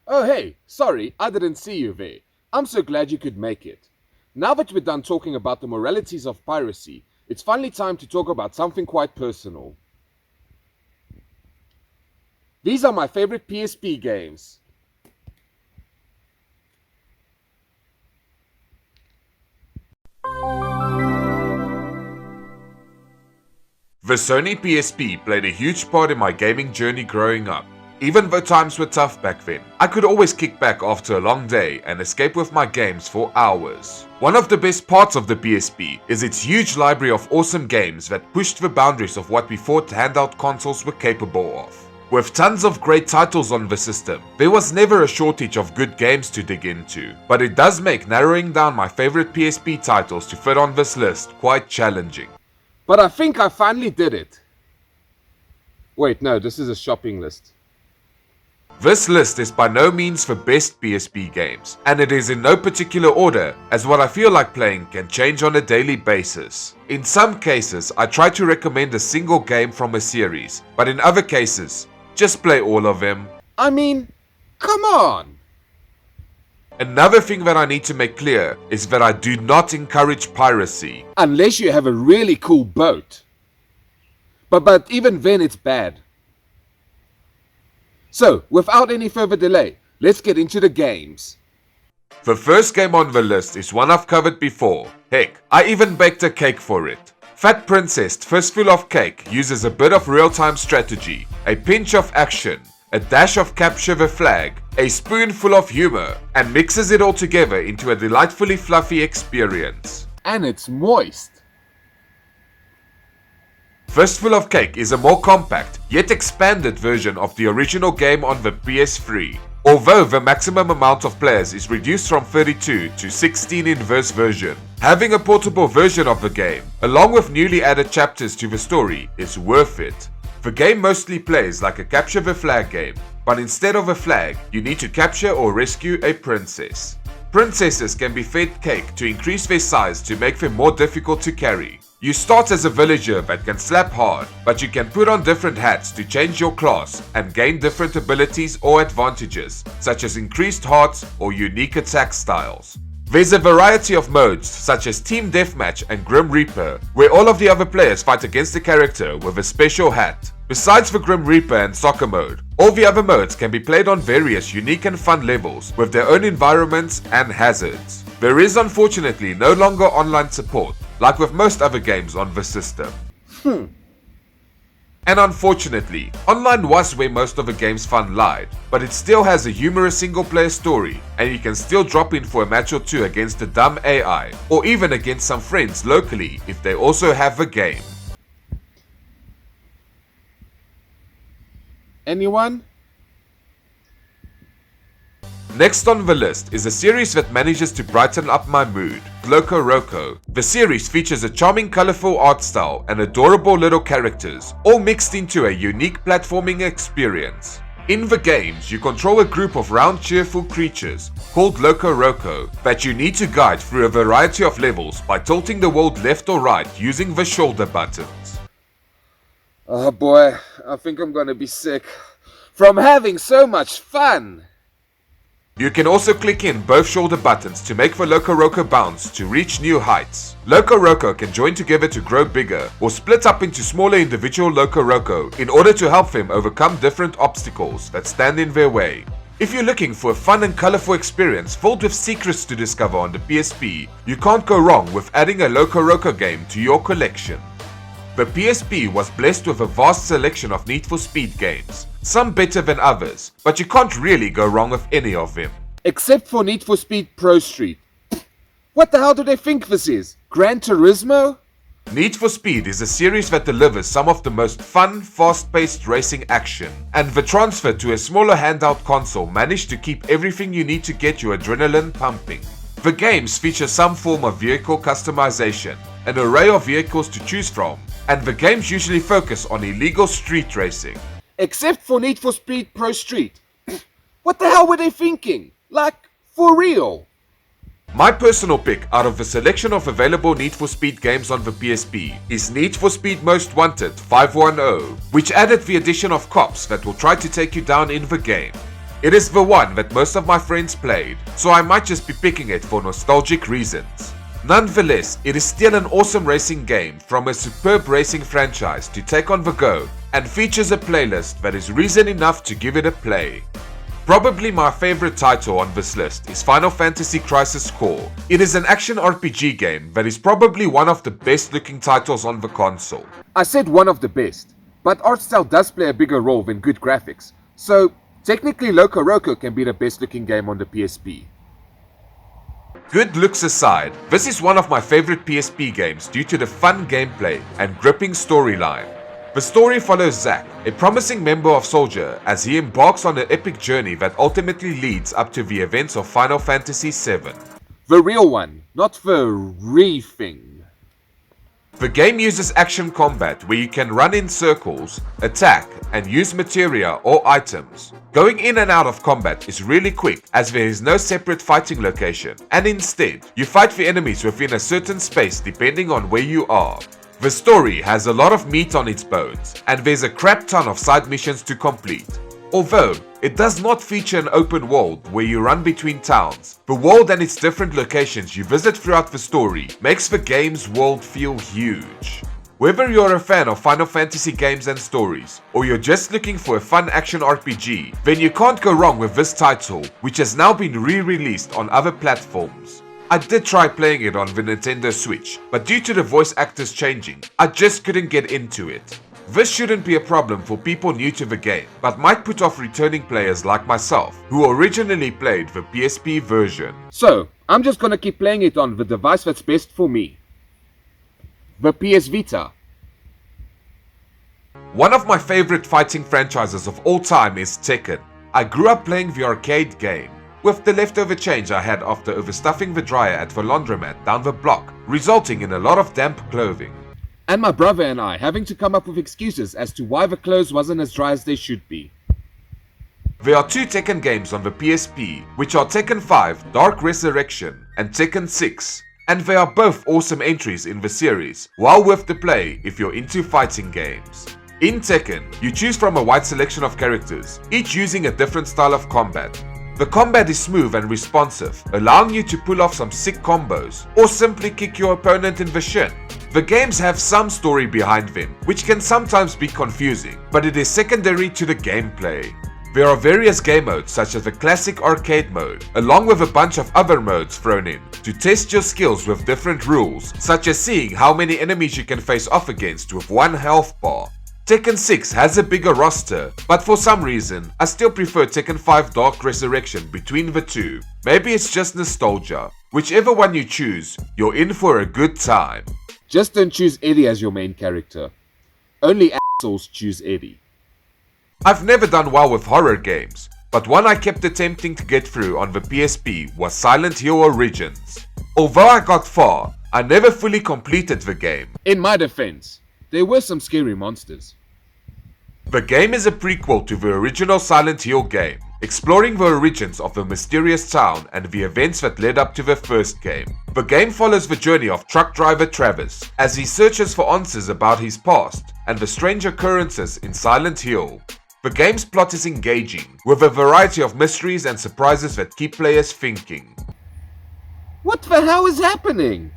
Oh hey, sorry, I didn't see you there. I'm so glad you could make it. Now that we're done talking about the moralities of piracy, it's finally time to talk about something quite personal. These are my favorite PSP games. The Sony PSP played a huge part in my gaming journey growing up. Even though times were tough back then, I could always kick back after a long day and escape with my games for hours. One of the best parts of the PSP is its huge library of awesome games that pushed the boundaries of what we thought handheld consoles were capable of. With tons of great titles on the system, there was never a shortage of good games to dig into, but it does make narrowing down my favorite PSP titles to fit on this list quite challenging. But I think I finally did it. Wait, no, this is a shopping list. This list is by no means the best PSP games, and it is in no particular order, as what I feel like playing can change on a daily basis. In some cases, I try to recommend a single game from a series, but in other cases, just play all of them. I mean, come on! Another thing that I need to make clear is that I do not encourage piracy. Unless you have a really cool boat. But even then it's bad. So, without any further delay, let's get into the games. The first game on the list is one I've covered before. Heck, I even baked a cake for it. Fat Princess Fistful of Cake uses a bit of real-time strategy, a pinch of action, a dash of capture the flag, a spoonful of humor, and mixes it all together into a delightfully fluffy experience. And it's moist. Fistful of Cake is a more compact, yet expanded version of the original game on the PS3. Although the maximum amount of players is reduced from 32 to 16 in this version, having a portable version of the game, along with newly added chapters to the story, is worth it. The game mostly plays like a capture the flag game, but instead of a flag, you need to capture or rescue a princess. Princesses can be fed cake to increase their size to make them more difficult to carry. You start as a villager that can slap hard, but you can put on different hats to change your class and gain different abilities or advantages, such as increased hearts or unique attack styles. There's a variety of modes, such as Team Deathmatch and Grim Reaper, where all of the other players fight against the character with a special hat. Besides the Grim Reaper and Soccer mode, all the other modes can be played on various unique and fun levels with their own environments and hazards. There is unfortunately no longer online support, like with most other games on the system. And unfortunately, online was where most of the game's fun lied, but it still has a humorous single-player story, and you can still drop in for a match or two against a dumb AI, or even against some friends locally if they also have the game. Anyone? Next on the list is a series that manages to brighten up my mood, Loco Roco. The series features a charming colorful art style and adorable little characters, all mixed into a unique platforming experience. In the games, you control a group of round cheerful creatures called Loco Roco that you need to guide through a variety of levels by tilting the world left or right using the shoulder buttons. Oh boy, I think I'm gonna be sick from having so much fun. You can also click in both shoulder buttons to make the Loco Roco bounce to reach new heights. Loco Roco can join together to grow bigger or split up into smaller individual Loco Roco in order to help them overcome different obstacles that stand in their way. If you're looking for a fun and colorful experience filled with secrets to discover on the PSP, you can't go wrong with adding a Loco Roco game to your collection. The PSP was blessed with a vast selection of Need for Speed games, some better than others, but you can't really go wrong with any of them. Except for Need for Speed Pro Street. What the hell do they think this is? Gran Turismo? Need for Speed is a series that delivers some of the most fun, fast-paced racing action, and the transfer to a smaller handheld console managed to keep everything you need to get your adrenaline pumping. The games feature some form of vehicle customization, an array of vehicles to choose from, and the games usually focus on illegal street racing. Except for Need for Speed Pro Street. What the hell were they thinking? Like, for real? My personal pick out of the selection of available Need for Speed games on the PSP is Need for Speed Most Wanted 510, which added the addition of cops that will try to take you down in the game. It is the one that most of my friends played, so I might just be picking it for nostalgic reasons. Nonetheless, it is still an awesome racing game from a superb racing franchise to take on the go, and features a playlist that is reason enough to give it a play. Probably my favorite title on this list is Final Fantasy Crisis Core. It is an action RPG game that is probably one of the best looking titles on the console. I said one of the best, but art style does play a bigger role than good graphics, so technically Loco Roco can be the best looking game on the PSP. Good looks aside, this is one of my favorite PSP games due to the fun gameplay and gripping storyline. The story follows Zack, a promising member of Soldier, as he embarks on an epic journey that ultimately leads up to the events of Final Fantasy VII. The real one, not the re-thing. The game uses action combat where you can run in circles, attack, and use materia or items. Going in and out of combat is really quick as there is no separate fighting location, and instead, you fight the enemies within a certain space depending on where you are. The story has a lot of meat on its bones, and there's a crap ton of side missions to complete. Although, it does not feature an open world where you run between towns. The world and its different locations you visit throughout the story makes the game's world feel huge. Whether you're a fan of Final Fantasy games and stories, or you're just looking for a fun action RPG, then you can't go wrong with this title, which has now been re-released on other platforms. I did try playing it on the Nintendo Switch, but due to the voice actors changing, I just couldn't get into it. This shouldn't be a problem for people new to the game, but might put off returning players like myself, who originally played the PSP version. So, I'm just gonna keep playing it on the device that's best for me. The PS Vita. One of my favorite fighting franchises of all time is Tekken. I grew up playing the arcade game, with the leftover change I had after overstuffing the dryer at the laundromat down the block, resulting in a lot of damp clothing. And my brother and I having to come up with excuses as to why the clothes wasn't as dry as they should be. There are two Tekken games on the PSP, which are Tekken 5 Dark Resurrection and Tekken 6, and they are both awesome entries in the series, well worth the play if you're into fighting games. In Tekken, you choose from a wide selection of characters, each using a different style of combat. The combat is smooth and responsive, allowing you to pull off some sick combos, or simply kick your opponent in the shin. The games have some story behind them, which can sometimes be confusing, but it is secondary to the gameplay. There are various game modes such as the classic arcade mode, along with a bunch of other modes thrown in, to test your skills with different rules, such as seeing how many enemies you can face off against with one health bar. Tekken 6 has a bigger roster, but for some reason, I still prefer Tekken 5 Dark Resurrection between the two. Maybe it's just nostalgia. Whichever one you choose, you're in for a good time. Just don't choose Eddie as your main character. Only assholes choose Eddie. I've never done well with horror games, but one I kept attempting to get through on the PSP was Silent Hill Origins. Although I got far, I never fully completed the game. In my defense, there were some scary monsters. The game is a prequel to the original Silent Hill game, exploring the origins of the mysterious town and the events that led up to the first game. The game follows the journey of truck driver Travis as he searches for answers about his past and the strange occurrences in Silent Hill. The game's plot is engaging, with a variety of mysteries and surprises that keep players thinking. What the hell is happening?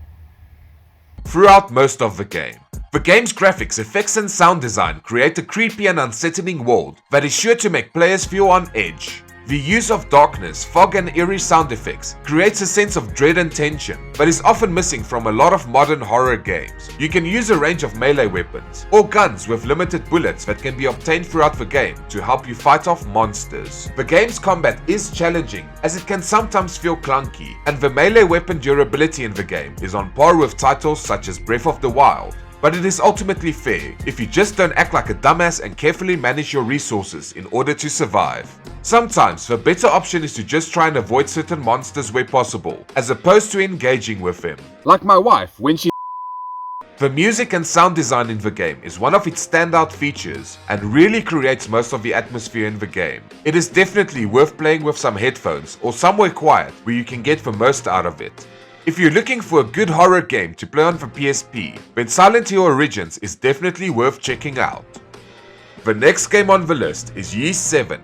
Throughout most of the game, the game's graphics, effects and sound design create a creepy and unsettling world that is sure to make players feel on edge. The use of darkness, fog and eerie sound effects creates a sense of dread and tension that is often missing from a lot of modern horror games. You can use a range of melee weapons or guns with limited bullets that can be obtained throughout the game to help you fight off monsters. The game's combat is challenging as it can sometimes feel clunky, and the melee weapon durability in the game is on par with titles such as Breath of the Wild. But it is ultimately fair if you just don't act like a dumbass and carefully manage your resources in order to survive. Sometimes the better option is to just try and avoid certain monsters where possible, as opposed to engaging with them. Like my wife when she... The music and sound design in the game is one of its standout features and really creates most of the atmosphere in the game. It is definitely worth playing with some headphones or somewhere quiet where you can get the most out of it. If you're looking for a good horror game to play on the PSP, then Silent Hill Origins is definitely worth checking out. The next game on the list is Ys 7.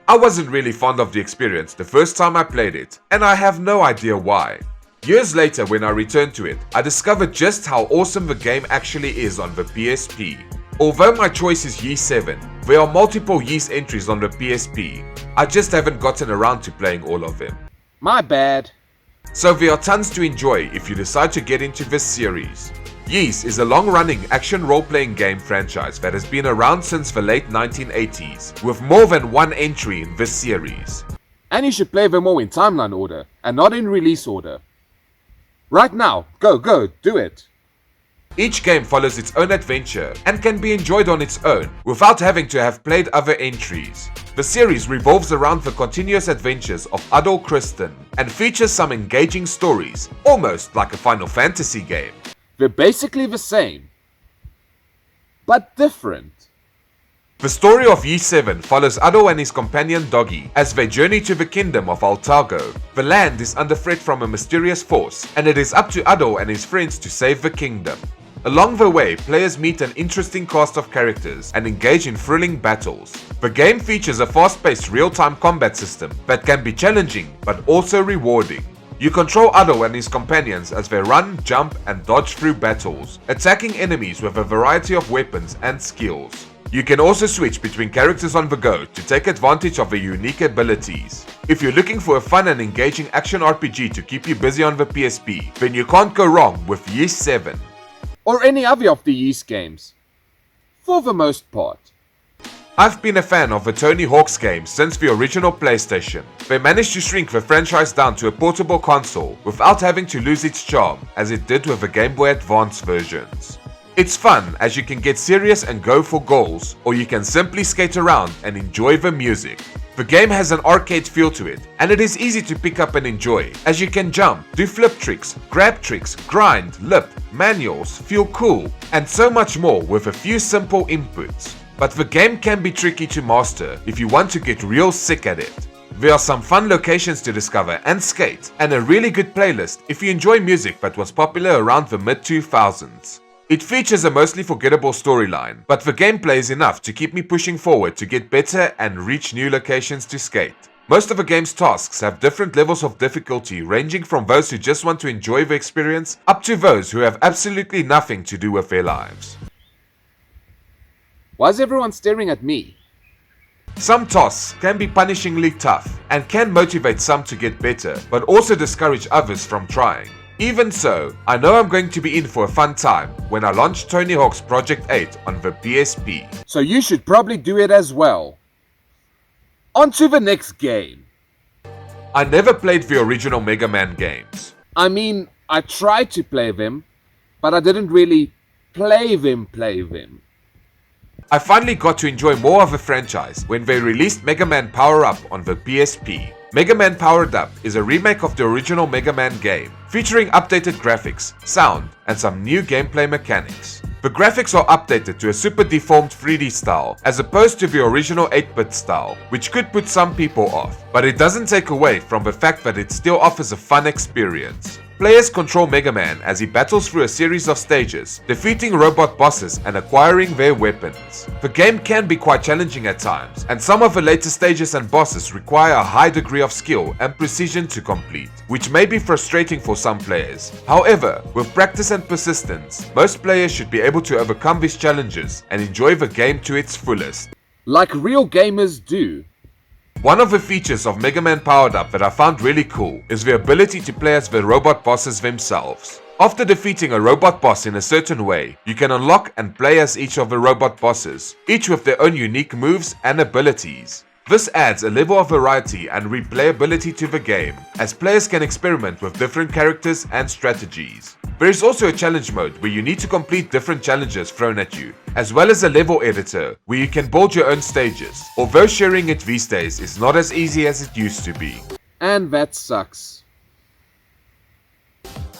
I wasn't really fond of the experience the first time I played it, and I have no idea why. Years later, when I returned to it, I discovered just how awesome the game actually is on the PSP. Although my choice is Ys 7, there are multiple Ys entries on the PSP. I just haven't gotten around to playing all of them. My bad. So there are tons to enjoy if you decide to get into this series. Ys is a long-running action role-playing game franchise that has been around since the late 1980s, with more than one entry in this series. And you should play them all in timeline order, and not in release order. Right now, go, do it! Each game follows its own adventure and can be enjoyed on its own without having to have played other entries. The series revolves around the continuous adventures of adult Kristen and features some engaging stories, almost like a Final Fantasy game. They're basically the same, but different. The story of Ys 7 follows Ado and his companion Doggy as they journey to the kingdom of Altago. The land is under threat from a mysterious force, and it is up to Ado and his friends to save the kingdom. Along the way, players meet an interesting cast of characters and engage in thrilling battles. The game features a fast-paced real-time combat system that can be challenging but also rewarding. You control Ado and his companions as they run, jump, and dodge through battles, attacking enemies with a variety of weapons and skills. You can also switch between characters on the go to take advantage of their unique abilities. If you're looking for a fun and engaging action RPG to keep you busy on the PSP, then you can't go wrong with Ys 7. Or any other of the Ys games. For the most part. I've been a fan of the Tony Hawk's games since the original PlayStation. They managed to shrink the franchise down to a portable console without having to lose its charm as it did with the Game Boy Advance versions. It's fun as you can get serious and go for goals, or you can simply skate around and enjoy the music. The game has an arcade feel to it, and it is easy to pick up and enjoy, as you can jump, do flip tricks, grab tricks, grind, lip, manuals, feel cool, and so much more with a few simple inputs. But the game can be tricky to master if you want to get real sick at it. There are some fun locations to discover and skate, and a really good playlist if you enjoy music that was popular around the mid-2000s. It features a mostly forgettable storyline, but the gameplay is enough to keep me pushing forward to get better and reach new locations to skate. Most of the game's tasks have different levels of difficulty, ranging from those who just want to enjoy the experience up to those who have absolutely nothing to do with their lives. Why is everyone staring at me? Some tasks can be punishingly tough and can motivate some to get better, but also discourage others from trying. Even so, I know I'm going to be in for a fun time when I launch Tony Hawk's Project 8 on the PSP. So you should probably do it as well. On to the next game. I never played the original Mega Man games. I mean, I tried to play them, but I didn't really play them. I finally got to enjoy more of the franchise when they released Mega Man Power Up on the PSP. Mega Man Powered Up is a remake of the original Mega Man game, featuring updated graphics, sound, and some new gameplay mechanics. The graphics are updated to a super deformed 3D style, as opposed to the original 8-bit style, which could put some people off, but it doesn't take away from the fact that it still offers a fun experience. Players control Mega Man as he battles through a series of stages, defeating robot bosses and acquiring their weapons. The game can be quite challenging at times, and some of the later stages and bosses require a high degree of skill and precision to complete, which may be frustrating for some players. However, with practice and persistence, most players should be able to overcome these challenges and enjoy the game to its fullest. Like real gamers do. One of the features of Mega Man Powered Up that I found really cool is the ability to play as the robot bosses themselves. After defeating a robot boss in a certain way, you can unlock and play as each of the robot bosses, each with their own unique moves and abilities. This adds a level of variety and replayability to the game, as players can experiment with different characters and strategies. There is also a challenge mode where you need to complete different challenges thrown at you, as well as a level editor where you can build your own stages, although sharing it these days is not as easy as it used to be. And that sucks.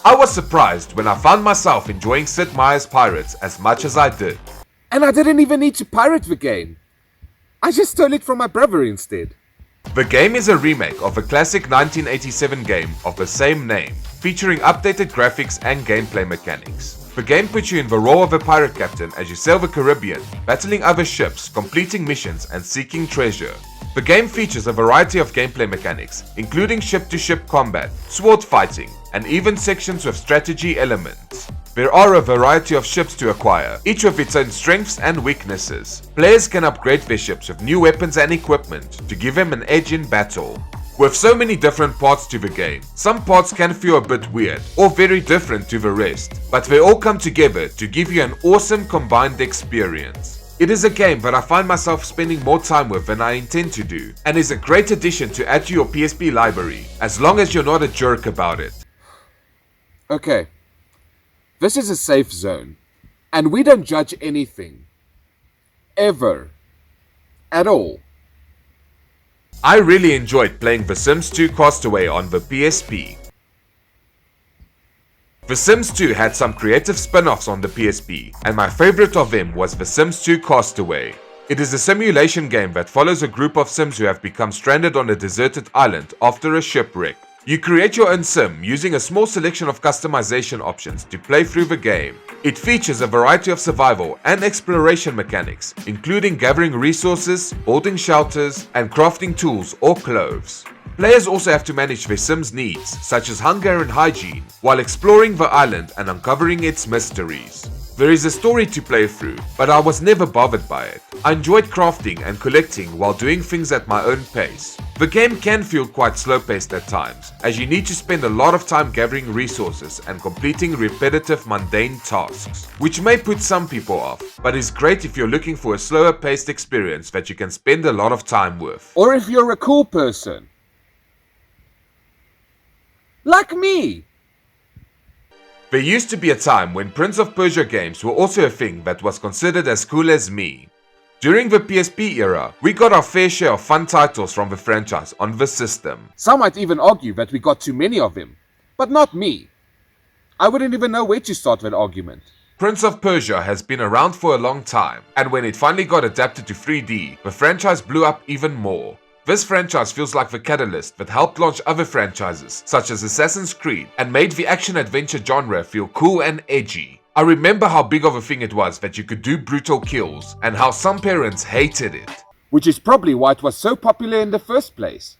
I was surprised when I found myself enjoying Sid Meier's Pirates as much as I did. And I didn't even need to pirate the game. I just stole it from my brother instead. The game is a remake of a classic 1987 game of the same name, featuring updated graphics and gameplay mechanics. The game puts you in the role of a pirate captain as you sail the Caribbean, battling other ships, completing missions and seeking treasure. The game features a variety of gameplay mechanics, including ship-to-ship combat, sword fighting, and even sections with strategy elements. There are a variety of ships to acquire, each with its own strengths and weaknesses. Players can upgrade their ships with new weapons and equipment to give them an edge in battle. With so many different parts to the game, some parts can feel a bit weird or very different to the rest, but they all come together to give you an awesome combined experience. It is a game that I find myself spending more time with than I intend to do, and is a great addition to add to your PSP library, as long as you're not a jerk about it. Okay, this is a safe zone, and we don't judge anything. Ever. At all. I really enjoyed playing The Sims 2 Castaway on the PSP. The Sims 2 had some creative spin-offs on the PSP, and my favorite of them was The Sims 2 Castaway. It is a simulation game that follows a group of Sims who have become stranded on a deserted island after a shipwreck. You create your own sim using a small selection of customization options to play through the game. It features a variety of survival and exploration mechanics, including gathering resources, building shelters, and crafting tools or clothes. Players also have to manage their sim's needs, such as hunger and hygiene, while exploring the island and uncovering its mysteries. There is a story to play through, but I was never bothered by it. I enjoyed crafting and collecting while doing things at my own pace. The game can feel quite slow-paced at times, as you need to spend a lot of time gathering resources and completing repetitive mundane tasks, which may put some people off, but is great if you're looking for a slower-paced experience that you can spend a lot of time with. Or if you're a cool person. Like me! There used to be a time when Prince of Persia games were also a thing that was considered as cool as me. During the PSP era, we got our fair share of fun titles from the franchise on the system. Some might even argue that we got too many of them, but not me. I wouldn't even know where to start that argument. Prince of Persia has been around for a long time, and when it finally got adapted to 3D, the franchise blew up even more. This franchise feels like the catalyst that helped launch other franchises, such as Assassin's Creed, and made the action-adventure genre feel cool and edgy. I remember how big of a thing it was that you could do brutal kills, and how some parents hated it. Which is probably why it was so popular in the first place.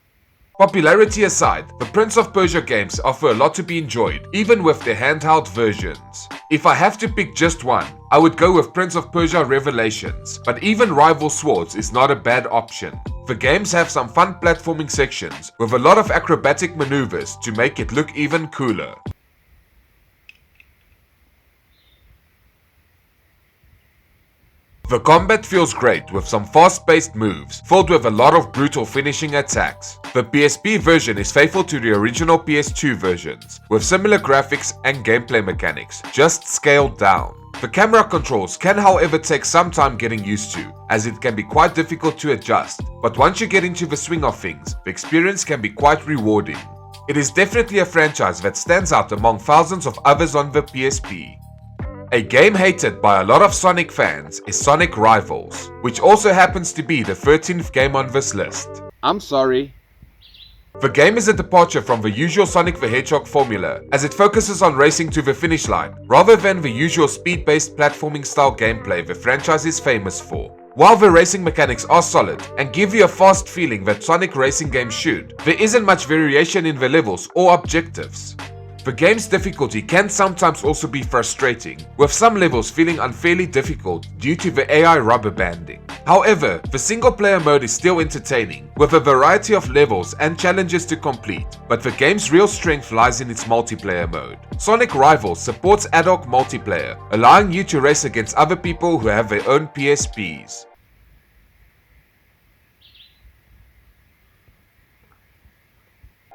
Popularity aside, the Prince of Persia games offer a lot to be enjoyed, even with their handheld versions. If I have to pick just one, I would go with Prince of Persia Revelations, but even Rival Swords is not a bad option. The games have some fun platforming sections, with a lot of acrobatic maneuvers to make it look even cooler. The combat feels great with some fast-paced moves, filled with a lot of brutal finishing attacks. The PSP version is faithful to the original PS2 versions, with similar graphics and gameplay mechanics, just scaled down. The camera controls can however take some time getting used to, as it can be quite difficult to adjust, but once you get into the swing of things, the experience can be quite rewarding. It is definitely a franchise that stands out among thousands of others on the PSP. A game hated by a lot of Sonic fans is Sonic Rivals, which also happens to be the 13th game on this list. I'm sorry. The game is a departure from the usual Sonic the Hedgehog formula, as it focuses on racing to the finish line, rather than the usual speed-based platforming style gameplay the franchise is famous for. While the racing mechanics are solid and give you a fast feeling that Sonic racing games should, there isn't much variation in the levels or objectives. The game's difficulty can sometimes also be frustrating, with some levels feeling unfairly difficult due to the AI rubber banding. However, the single player mode is still entertaining, with a variety of levels and challenges to complete, but the game's real strength lies in its multiplayer mode. Sonic Rivals supports ad hoc multiplayer, allowing you to race against other people who have their own PSPs.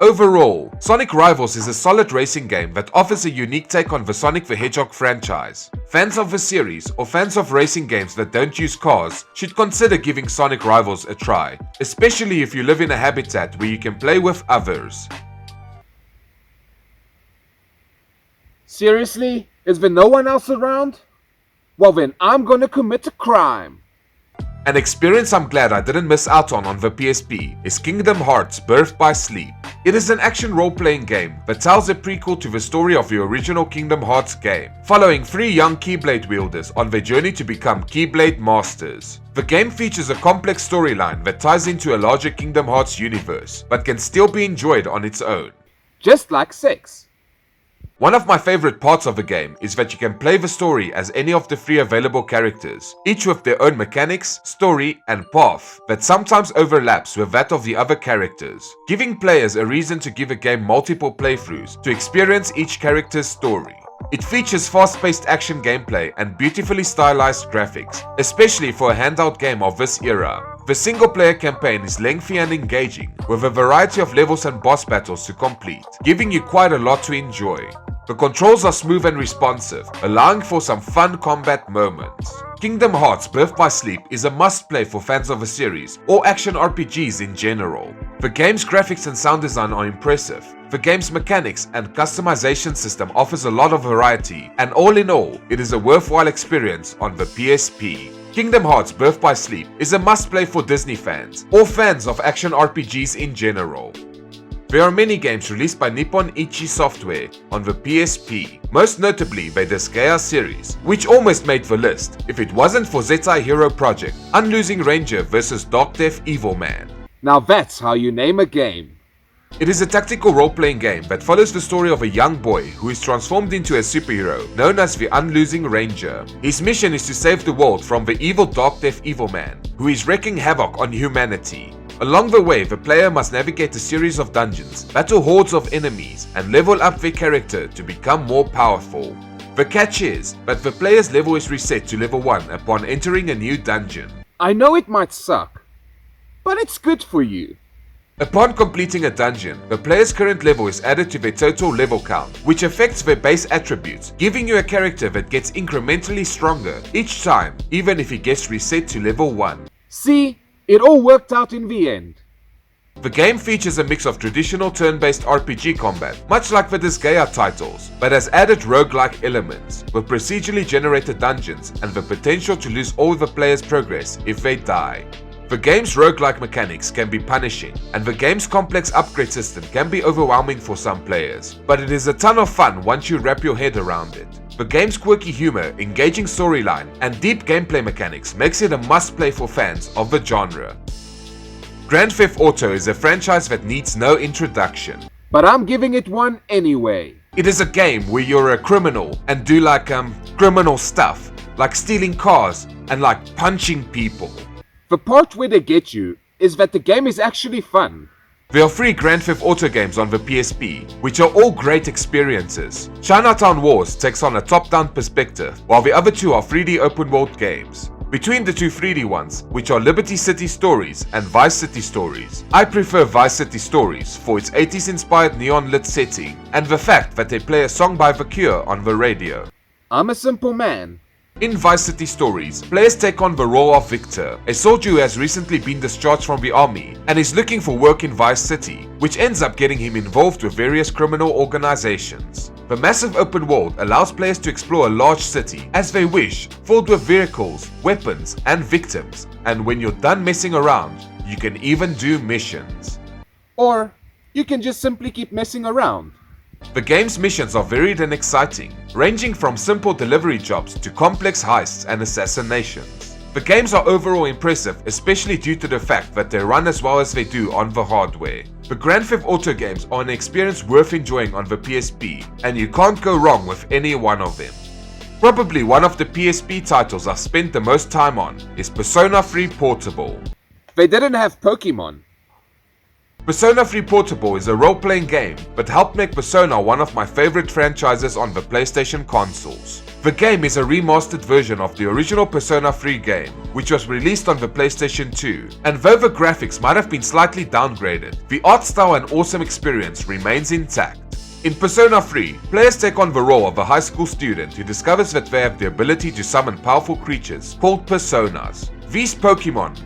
Overall, Sonic Rivals is a solid racing game that offers a unique take on the Sonic the Hedgehog franchise. Fans of the series or fans of racing games that don't use cars should consider giving Sonic Rivals a try, especially if you live in a habitat where you can play with others. Seriously? Is there no one else around? Well then, I'm gonna commit a crime. An experience I'm glad I didn't miss out on the PSP is Kingdom Hearts Birth by Sleep. It is an action role-playing game that tells a prequel to the story of the original Kingdom Hearts game, following 3 young Keyblade wielders on their journey to become Keyblade Masters. The game features a complex storyline that ties into a larger Kingdom Hearts universe, but can still be enjoyed on its own. Just like sex. One of my favorite parts of the game is that you can play the story as any of the 3 available characters, each with their own mechanics, story, and path that sometimes overlaps with that of the other characters, giving players a reason to give a game multiple playthroughs to experience each character's story. It features fast-paced action gameplay and beautifully stylized graphics, especially for a handheld game of this era. The single-player campaign is lengthy and engaging, with a variety of levels and boss battles to complete, giving you quite a lot to enjoy. The controls are smooth and responsive, allowing for some fun combat moments. Kingdom Hearts Birth by Sleep is a must-play for fans of the series, or action RPGs in general. The game's graphics and sound design are impressive. The game's mechanics and customization system offers a lot of variety, and all in all, it is a worthwhile experience on the PSP. Kingdom Hearts Birth by Sleep is a must-play for Disney fans, or fans of action RPGs in general. There are many games released by Nippon Ichi Software on the PSP, most notably the Disgaea series, which almost made the list if it wasn't for Zettai Hero Project, Unlosing Ranger vs Dark Death Evil Man. Now that's how you name a game. It is a tactical role-playing game that follows the story of a young boy who is transformed into a superhero known as the Unlosing Ranger. His mission is to save the world from the evil Dark Death Evil Man, who is wreaking havoc on humanity. Along the way, the player must navigate a series of dungeons, battle hordes of enemies, and level up their character to become more powerful. The catch is that the player's level is reset to level 1 upon entering a new dungeon. I know it might suck, but it's good for you. Upon completing a dungeon, the player's current level is added to their total level count, which affects their base attributes, giving you a character that gets incrementally stronger each time, even if he gets reset to level 1. See, it all worked out in the end. The game features a mix of traditional turn-based RPG combat, much like the Disgaea titles, but has added roguelike elements, with procedurally generated dungeons and the potential to lose all the player's progress if they die. The game's roguelike mechanics can be punishing, and the game's complex upgrade system can be overwhelming for some players, but it is a ton of fun once you wrap your head around it. The game's quirky humor, engaging storyline, and deep gameplay mechanics makes it a must-play for fans of the genre. Grand Theft Auto is a franchise that needs no introduction. But I'm giving it one anyway. It is a game where you're a criminal and do criminal stuff, like stealing cars and like punching people. The part where they get you is that the game is actually fun. There are 3 Grand Theft Auto games on the PSP, which are all great experiences. Chinatown Wars takes on a top-down perspective, while the other 2 are 3D open-world games. Between the 2 3D ones, which are Liberty City Stories and Vice City Stories, I prefer Vice City Stories for its 80s-inspired neon-lit setting and the fact that they play a song by The Cure on the radio. I'm a simple man. In Vice City Stories, players take on the role of Victor, a soldier who has recently been discharged from the army and is looking for work in Vice City, which ends up getting him involved with various criminal organizations. The massive open world allows players to explore a large city as they wish, filled with vehicles, weapons, and victims, and when you're done messing around, you can even do missions. Or you can just simply keep messing around. The game's missions are varied and exciting, ranging from simple delivery jobs to complex heists and assassinations. The games are overall impressive, especially due to the fact that they run as well as they do on the hardware. The Grand Theft Auto games are an experience worth enjoying on the PSP, and you can't go wrong with any one of them. Probably one of the PSP titles I've spent the most time on is Persona 3 Portable. They didn't have Pokemon. Persona 3 Portable is a role-playing game that helped make Persona one of my favorite franchises on the PlayStation consoles. The game is a remastered version of the original Persona 3 game, which was released on the PlayStation 2, and though the graphics might have been slightly downgraded, the art style and awesome experience remains intact. In Persona 3, players take on the role of a high school student who discovers that they have the ability to summon powerful creatures called Personas. These Pokemon,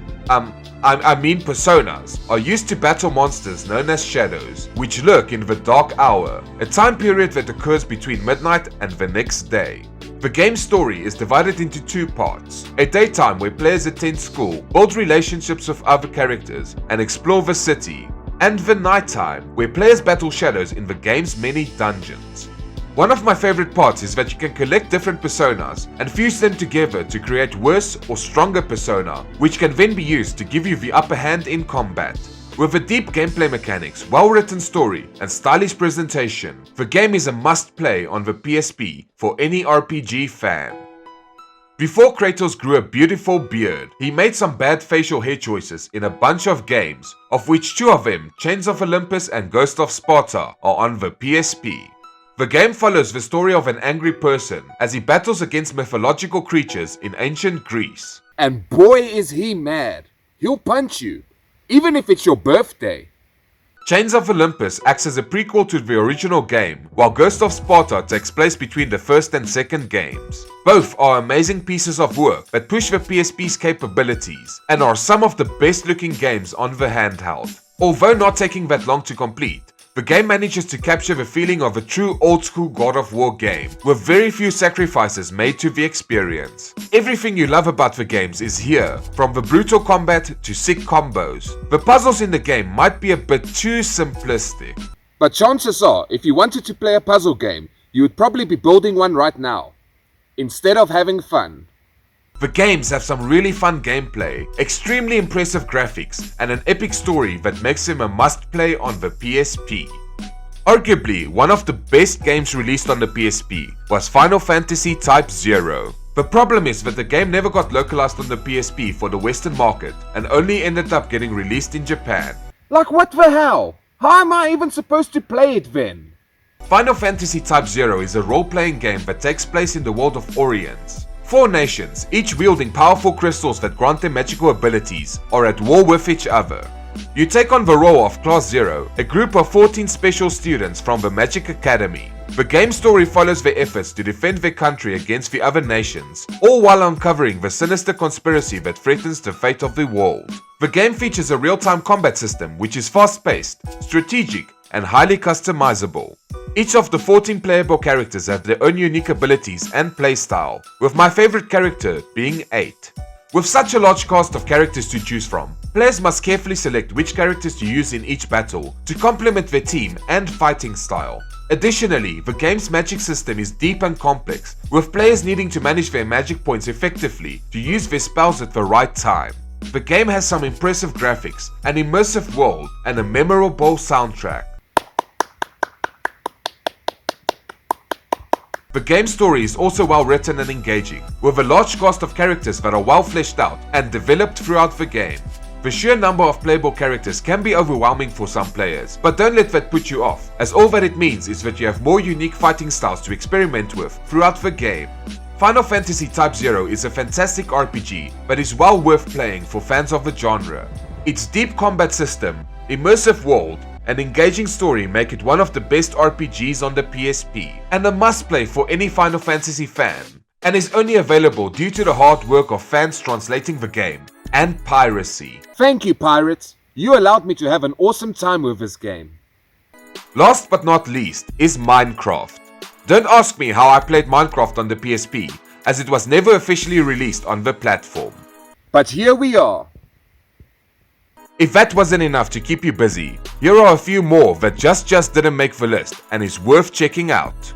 Personas, are used to battle monsters known as shadows, which lurk in the dark hour, a time period that occurs between midnight and the next day. The game's story is divided into 2 parts: a daytime where players attend school, build relationships with other characters, and explore the city, and the nighttime, where players battle shadows in the game's many dungeons. One of my favorite parts is that you can collect different personas and fuse them together to create worse or stronger persona, which can then be used to give you the upper hand in combat. With a deep gameplay mechanics, well-written story, and stylish presentation, the game is a must-play on the PSP for any RPG fan. Before Kratos grew a beautiful beard, he made some bad facial hair choices in a bunch of games, of which 2 of them, Chains of Olympus and Ghost of Sparta, are on the PSP. The game follows the story of an angry person as he battles against mythological creatures in ancient Greece. And boy is he mad. He'll punch you, even if it's your birthday. Chains of Olympus acts as a prequel to the original game, while Ghost of Sparta takes place between the first and second games. Both are amazing pieces of work that push the PSP's capabilities and are some of the best looking games on the handheld. Although not taking that long to complete, the game manages to capture the feeling of a true old-school God of War game, with very few sacrifices made to the experience. Everything you love about the games is here, from the brutal combat to sick combos. The puzzles in the game might be a bit too simplistic, But chances are, if you wanted to play a puzzle game, you would probably be building one right now, instead of having fun. The games have some really fun gameplay, extremely impressive graphics, and an epic story that makes them a must-play on the PSP. Arguably, one of the best games released on the PSP was Final Fantasy Type 0. The problem is that the game never got localized on the PSP for the Western market and only ended up getting released in Japan. Like what the hell? How am I even supposed to play it then? Final Fantasy Type 0 is a role-playing game that takes place in the world of Orient. 4 nations, each wielding powerful crystals that grant them magical abilities, are at war with each other. You take on the role of Class 0, a group of 14 special students from the Magic Academy. The game's story follows their efforts to defend their country against the other nations, all while uncovering the sinister conspiracy that threatens the fate of the world. The game features a real-time combat system which is fast-paced, strategic, and highly customizable. Each of the 14 playable characters have their own unique abilities and playstyle, with my favorite character being 8. With such a large cast of characters to choose from, players must carefully select which characters to use in each battle to complement their team and fighting style. Additionally, the game's magic system is deep and complex, with players needing to manage their magic points effectively to use their spells at the right time. The game has some impressive graphics, an immersive world, and a memorable soundtrack. The game's story is also well written and engaging, with a large cast of characters that are well fleshed out and developed throughout the game. The sheer number of playable characters can be overwhelming for some players, but don't let that put you off, as all that it means is that you have more unique fighting styles to experiment with throughout the game. Final Fantasy Type 0 is a fantastic RPG that is well worth playing for fans of the genre. Its deep combat system, immersive world, and engaging story make it one of the best RPGs on the PSP, and a must-play for any Final Fantasy fan, and is only available due to the hard work of fans translating the game, and piracy. Thank you, pirates. You allowed me to have an awesome time with this game. Last but not least is Minecraft. Don't ask me how I played Minecraft on the PSP, as it was never officially released on the platform. But here we are. If that wasn't enough to keep you busy, here are a few more that just didn't make the list and is worth checking out.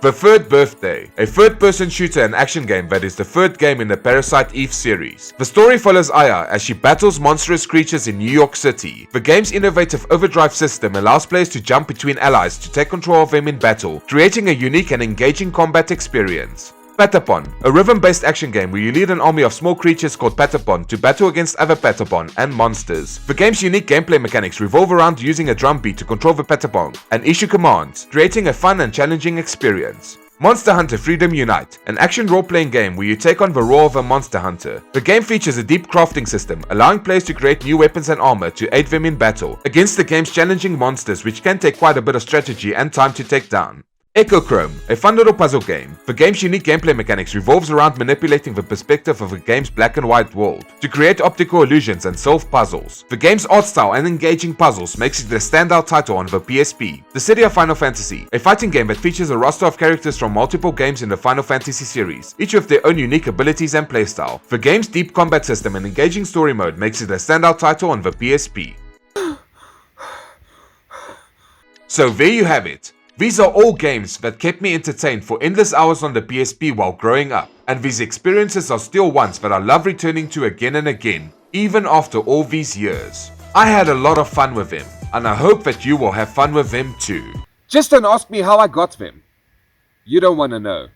The Third Birthday, a third-person shooter and action game that is the third game in the Parasite Eve series. The story follows Aya as she battles monstrous creatures in New York City. The game's innovative overdrive system allows players to jump between allies to take control of them in battle, creating a unique and engaging combat experience. Patapon, a rhythm-based action game where you lead an army of small creatures called Patapon to battle against other Patapon and monsters. The game's unique gameplay mechanics revolve around using a drum beat to control the Patapon and issue commands, creating a fun and challenging experience. Monster Hunter Freedom Unite, an action role-playing game where you take on the role of a monster hunter. The game features a deep crafting system, allowing players to create new weapons and armor to aid them in battle against the game's challenging monsters, which can take quite a bit of strategy and time to take down. Echochrome, a fun little puzzle game. The game's unique gameplay mechanics revolves around manipulating the perspective of the game's black and white world to create optical illusions and solve puzzles. The game's art style and engaging puzzles makes it a standout title on the PSP. The City of Final Fantasy, a fighting game that features a roster of characters from multiple games in the Final Fantasy series, each with their own unique abilities and playstyle. The game's deep combat system and engaging story mode makes it a standout title on the PSP. So there you have it. These are all games that kept me entertained for endless hours on the PSP while growing up, and these experiences are still ones that I love returning to again and again, even after all these years. I had a lot of fun with them, and I hope that you will have fun with them too. Just don't ask me how I got them. You don't want to know.